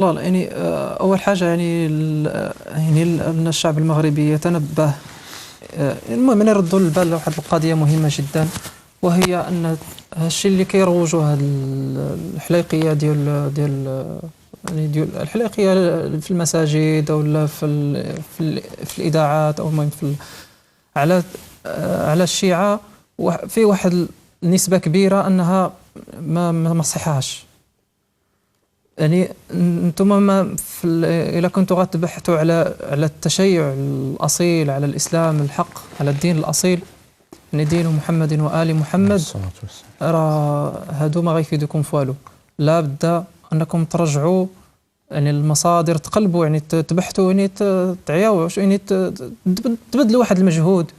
والله يعني أول حاجة يعني يعني أن الشعب المغربي يتنبه. المهم أن يردوا البال لواحد القضية مهمة جدا، وهي أن الشيء اللي كيروجوا هاد الحلايقية ديال الحلايقية في المساجد أو في الإذاعات، أو المهم على على الشيعة، في واحد النسبة كبيرة أنها ما صحاش. يعني انتم ما اذا كنتوا غتبحثوا على التشيع الاصيل، على الاسلام الحق، على الدين الاصيل، يعني دين محمد وآل محمد، راه هادو ما غيفيدوكم في والو. لا بد انكم ترجعوا يعني المصادر، تقلبوا يعني تبحثوا، يعني تعياو، يعني تبذلوا واحد المجهود.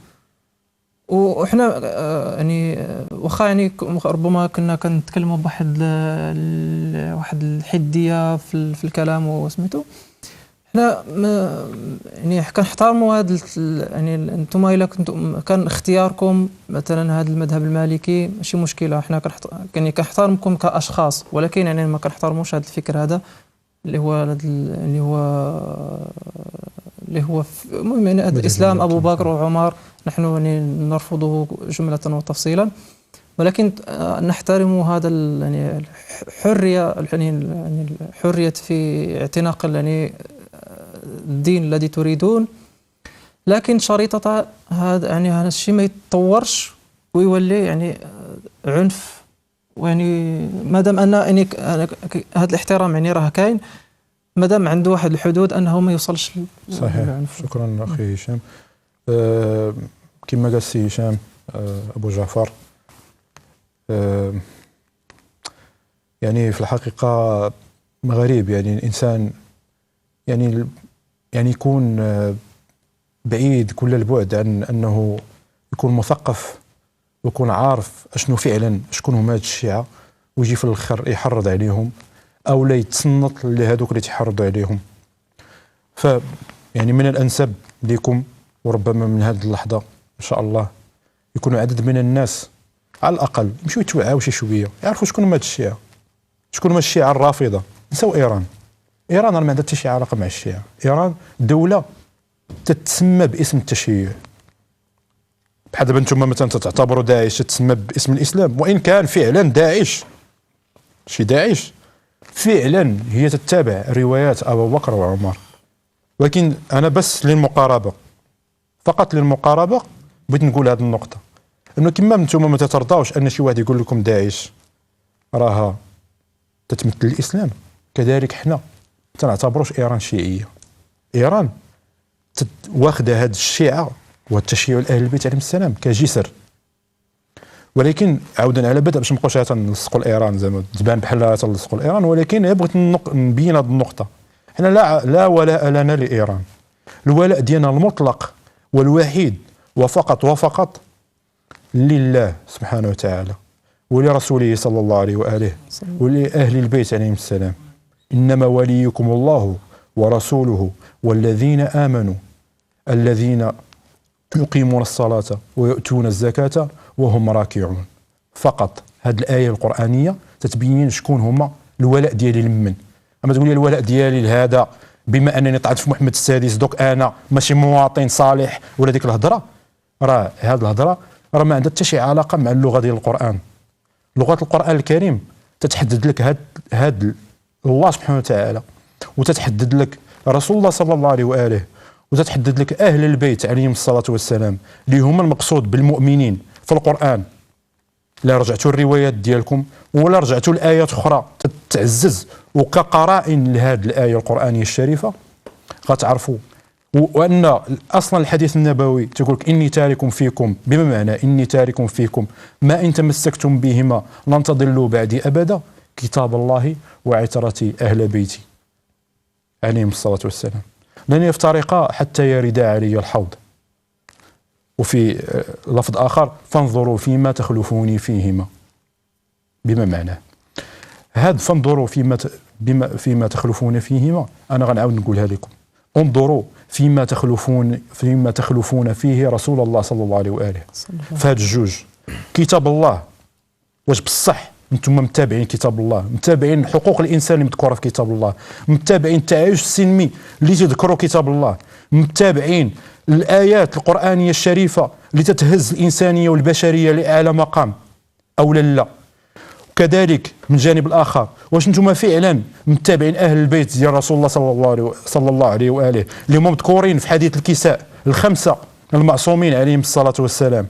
وحنا يعني واخا يعني ربما كنا كنتكلموا بواحد واحد الحديه في الكلام وسميتو، حنا يعني كنحترموا هذا يعني انتم الا كنتم كان اختياركم مثلا هذا المذهب المالكي ماشي مشكله، حنا يعني كنحترمكم كاشخاص، ولكن يعني ما كنحترموش هذا الفكر هذا اللي هو المهم يعني الإسلام أبو بكر وعمر، نحن يعني نرفضه جملة وتفصيلا، ولكن نحترم هذا يعني الحرية، يعني الحرية في اعتناق يعني الدين الذي تريدون، لكن شريطة هذا يعني هذا الشيء ما يتطورش ويولي يعني عنف. ويعني مادام أن يعني هذا الاحترام يعني راه كاين، مادام عنده واحد الحدود انه ما يوصلش صحيح. شكرا اخي هشام. كما قال السي هشام ابو جعفر، يعني في الحقيقه غريب يعني الانسان يعني يكون بعيد كل البعد عن انه يكون مثقف ويكون عارف اشنو فعلا شكون هما هاد الشيعة، ويجي في الاخر يحرض عليهم او لا يتصنت لهذوك اللي تيحرضوا عليهم. ف يعني من الانسب لكم، وربما من هذه اللحظه ان شاء الله يكونوا عدد من الناس على الاقل يمشيو يتوعاو شي شويه، يعرفوا شكون هما هاد الشيعة، شكون هما الشيعة الرافضه. نساو ايران راه ما عندها حتى شي علاقه مع الشيعة. ايران دوله تتسمى باسم التشيع، بحال دابا نتوما مثلا تعتبروا داعش تتسمى باسم الاسلام، وان كان فعلا داعش فعلا هي تتبع روايات ابو بكر وعمر. ولكن انا بس للمقاربه، فقط للمقاربه بغيت نقول هذه النقطه، انه كما نتوما ما تترضاوش ان شي واحد يقول لكم داعش راها تتمثل الاسلام، كذلك حنا تنعتبروش ايران شيعيه. ايران واخده هاد الشيعه والتشيع الاهل البيت عليهم السلام كجسر. ولكن عودا على بدء باش نبقاوش تنلصقوا ايران زعما تبان بحال تنلصقوا ايران، ولكن بغيت نبين هذه النقطه. حنا لا ولاء لنا لايران، الولاء ديالنا المطلق والوحيد وفقط لله سبحانه وتعالى، ولرسوله صلى الله عليه واله، ولاهل البيت عليهم السلام. انما وليكم الله ورسوله والذين امنوا الذين يقيمون الصلاة ويؤتون الزكاة وهم راكعون. فقط هذه الآية القرآنية تتبين شكون هما الولاء ديالي لمن. أما تقول لي الولاء ديالي لهذا بما أنني طعت في محمد السادس دوك أنا ماشي مواطن صالح ولا ديك الهضرة، راه هذه الهضرة راه ما عندها حتى شي علاقة مع اللغة ديال القرآن. لغة القرآن الكريم تتحدد لك هاد الله سبحانه وتعالى، وتتحدد لك رسول الله صلى الله عليه وآله، وتتحدد لك أهل البيت عليهم الصلاة والسلام اللي هما المقصود بالمؤمنين في القرآن. لا رجعتوا الروايات ديالكم ولا رجعتوا الآيات أخرى تتعزز وكقرائن لهذه الآية القرآنية الشريفة، غتعرفوا وأن أصلا الحديث النبوي تقول إني تارك فيكم، بما معنى إني تارك فيكم ما إن تمسكتم بهما لن تضلوا بعدي أبدا، كتاب الله وعترتي أهل بيتي عليهم الصلاة والسلام، لن يفترقا حتى يردا علي الحوض. وفي لفظ آخر فانظروا فيما تخلفوني فيهما، بما معناه هاد فانظروا فيما تخلفون فيهما. أنا غنعاود نقولها لكم، انظروا فيما تخلفون فيه رسول الله صلى الله عليه وآله. فهاد الجوج كتاب الله واش بصح انتم متابعين كتاب الله، متابعين حقوق الانسان اللي مذكوره في كتاب الله، متابعين التعايش السلمي اللي تذكروا كتاب الله، متابعين الايات القرانيه الشريفه اللي تتهز الانسانيه والبشريه لاعلى مقام او لا. وكذلك من الجانب الاخر واش انتم فعلا متابعين اهل البيت ديال رسول الله صلى الله عليه واله اللي هم مذكورين في حديث الكساء الخمسه المعصومين عليهم الصلاه والسلام،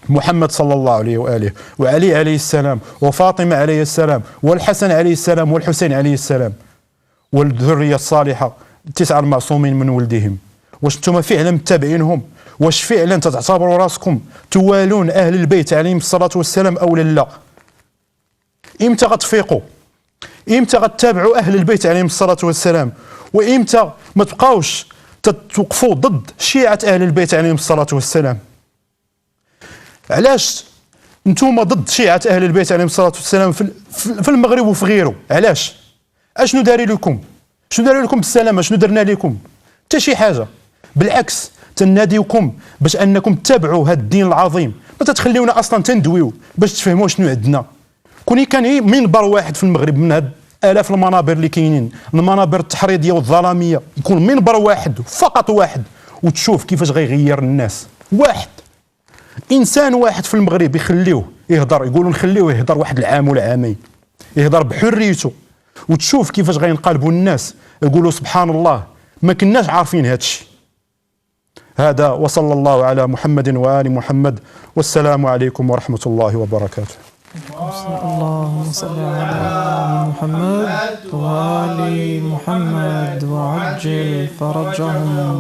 محمد صلى الله عليه وآله، وعلي عليه السلام، وفاطمة عليه السلام، والحسن عليه السلام، والحسين عليه السلام، والذرية الصالحة 9 المعصومين من ولدهم. واش انتم فعلا متابعينهم؟ واش فعلا تعتبروا راسكم توالون أهل البيت عليهم الصلاة والسلام أو لا؟ إمتى غتفيقوا؟ إمتى غتتابعوا أهل البيت عليهم الصلاة والسلام؟ وإمتى ما تبقاوش توقفوا ضد شيعة أهل البيت عليهم الصلاة والسلام؟ علاش نتوما ضد شيعة أهل البيت عليهم الصلاة والسلام في المغرب وفي غيره؟ علاش؟ اشنو داري لكم؟ شنو داري لكم بالسلامة؟ شنو درنا لكم؟ حتى شي حاجة. بالعكس تناديوكم باش انكم تتابعوا هذا الدين العظيم، ما تتخليونا اصلا تندويو باش تفهموا شنو عندنا. كوني كان منبر واحد في المغرب من هاد آلاف المنابر اللي كاينين، المنابر التحريضية والظلامية، يكون منبر واحد فقط واحد وتشوف كيفاش غيغير الناس. واحد انسان واحد في المغرب يخليوه يهضر، يقولوا نخليوه يهضر واحد العام ولا عامين، يهضر بحريته، وتشوف كيفاش غينقلبوا الناس يقولوا سبحان الله ما كناش عارفين هذا الشيء. هذا وصلى الله على محمد وآل محمد، والسلام عليكم ورحمة الله وبركاته. اللهم صل على محمد وآل محمد وعجل فرجهم.